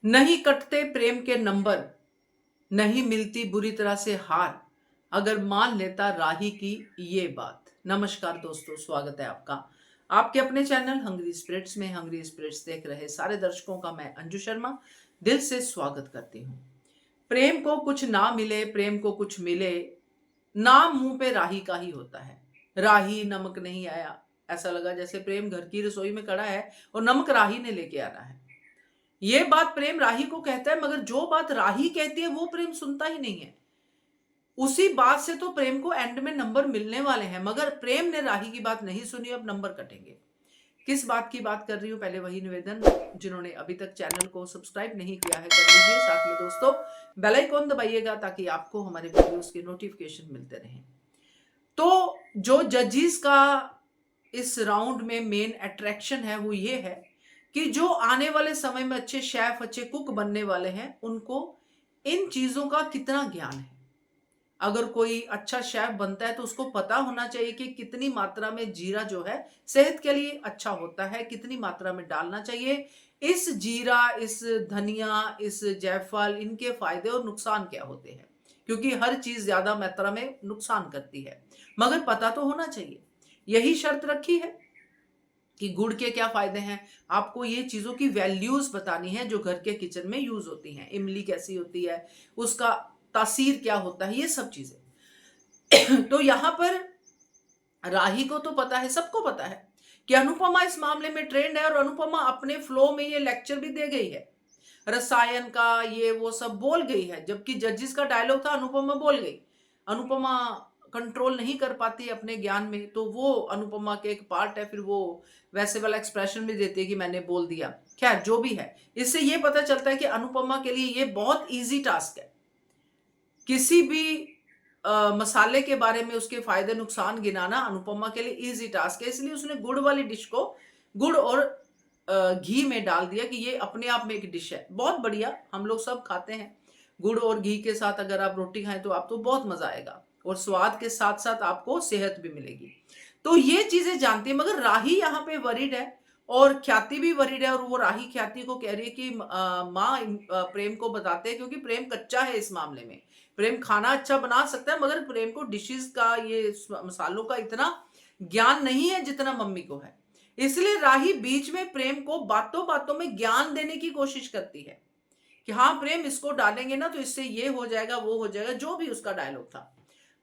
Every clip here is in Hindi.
नहीं कटते प्रेम के नंबर, नहीं मिलती बुरी तरह से हार, अगर मान लेता राही की ये बात। नमस्कार दोस्तों, स्वागत है आपका आपके अपने चैनल हंग्री स्पिरिट्स में। हंग्री स्पिरिट्स देख रहे सारे दर्शकों का मैं अंजू शर्मा दिल से स्वागत करती हूँ। प्रेम को कुछ ना मिले, प्रेम को कुछ मिले, नाम मुंह पे राही का ही होता है। राही नमक नहीं आया, ऐसा लगा जैसे प्रेम घर की रसोई में खड़ा है और नमक राही ने लेके आना है। ये बात प्रेम राही को कहता है, मगर जो बात राही कहती है वो प्रेम सुनता ही नहीं है। उसी बात से तो प्रेम को एंड में नंबर मिलने वाले हैं, मगर प्रेम ने राही की बात नहीं सुनी, अब नंबर कटेंगे। किस बात की बात कर रही हूं, पहले वही निवेदन, जिन्होंने अभी तक चैनल को सब्सक्राइब नहीं किया है कर लीजिए। साथ में दोस्तों बेल आइकॉन दबाइएगा ताकि आपको हमारे वीडियोस के नोटिफिकेशन मिलते रहें। तो जो जजेस का इस राउंड में मेन अट्रैक्शन है वो ये है कि जो आने वाले समय में अच्छे शेफ, अच्छे कुक बनने वाले हैं, उनको इन चीजों का कितना ज्ञान है। अगर कोई अच्छा शेफ बनता है तो उसको पता होना चाहिए कि कितनी मात्रा में जीरा जो है सेहत के लिए अच्छा होता है, कितनी मात्रा में डालना चाहिए। इस जीरा, इस धनिया, इस जायफल, इनके फायदे और नुकसान क्या होते हैं, क्योंकि हर चीज ज्यादा मात्रा में नुकसान करती है, मगर पता तो होना चाहिए। यही शर्त रखी है कि गुड़ के क्या फायदे हैं, आपको ये चीजों की वैल्यूज बतानी है जो घर के किचन में यूज होती हैं। इमली कैसी होती है, उसका तासीर क्या होता है, ये सब चीजें। तो यहां पर राही को तो पता है, सबको पता है कि अनुपमा इस मामले में ट्रेंड है, और अनुपमा अपने फ्लो में ये लेक्चर भी दे गई है, रसायन का ये वो सब बोल गई है। जबकि जजिस का डायलॉग था अनुपमा बोल गई। अनुपमा कंट्रोल नहीं कर पाती अपने ज्ञान में, तो वो अनुपमा के एक पार्ट है, फिर वो वैसे वाला एक्सप्रेशन भी देती है कि मैंने बोल दिया। खैर जो भी है, इससे ये पता चलता है कि अनुपमा के लिए ये बहुत इजी टास्क है। किसी भी मसाले के बारे में उसके फायदे नुकसान गिनाना अनुपमा के लिए इजी टास्क है, इसलिए उसने गुड़ वाली डिश को गुड़ और घी में डाल दिया कि ये अपने आप में एक डिश है। बहुत बढ़िया, हम लोग सब खाते हैं गुड़ और घी के साथ। अगर आप रोटी खाएं तो आप तो बहुत मजा आएगा, और स्वाद के साथ साथ आपको सेहत भी मिलेगी। तो ये चीजें जानती है, मगर राही यहाँ पे वरीड है और ख्याति भी वरीड है। और वो राही ख्याति को कह रही है कि माँ प्रेम को बताते हैं, क्योंकि प्रेम कच्चा है इस मामले में। प्रेम खाना अच्छा बना सकता है, मगर प्रेम को डिशेस का, ये मसालों का इतना ज्ञान नहीं है जितना मम्मी को है। इसलिए राही बीच में प्रेम को बातों बातों में ज्ञान देने की कोशिश करती है कि हाँ प्रेम, इसको डालेंगे ना तो इससे ये हो जाएगा, वो हो जाएगा, जो भी उसका डायलॉग था।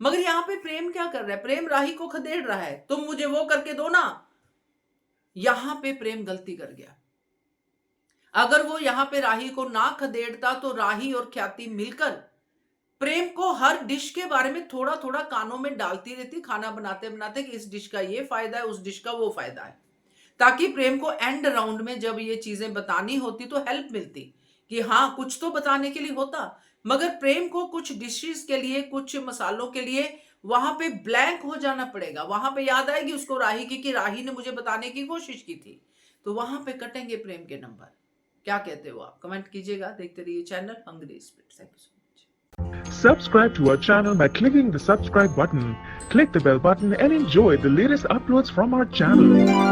मगर यहाँ पे प्रेम क्या कर रहा है, प्रेम राही को खदेड़ रहा है, तुम मुझे वो करके दो ना। यहां पे प्रेम गलती कर गया। अगर वो यहां पे राही को ना खदेड़ता तो राही और ख्याति मिलकर प्रेम को हर डिश के बारे में थोड़ा थोड़ा कानों में डालती रहती, खाना बनाते बनाते, कि इस डिश का ये फायदा है, उस डिश का वो फायदा है, ताकि प्रेम को एंड राउंड में जब ये चीजें बतानी होती तो हेल्प मिलती कि हाँ कुछ तो बताने के लिए होता। मगर प्रेम को कुछ डिशेस के लिए, कुछ मसालों के लिए वहां पे ब्लैंक हो जाना पड़ेगा। वहां पे याद आएगी उसको राही की कि राही ने मुझे बताने की कोशिश की थी, तो वहां पे कटेंगे प्रेम के नंबर। क्या कहते हो आप, कमेंट कीजिएगा। देखते रहिए channel hungry spirits. Thank you so much. Subscribe to our channel by clicking the subscribe button. Click the bell button and enjoy the latest uploads from our channel.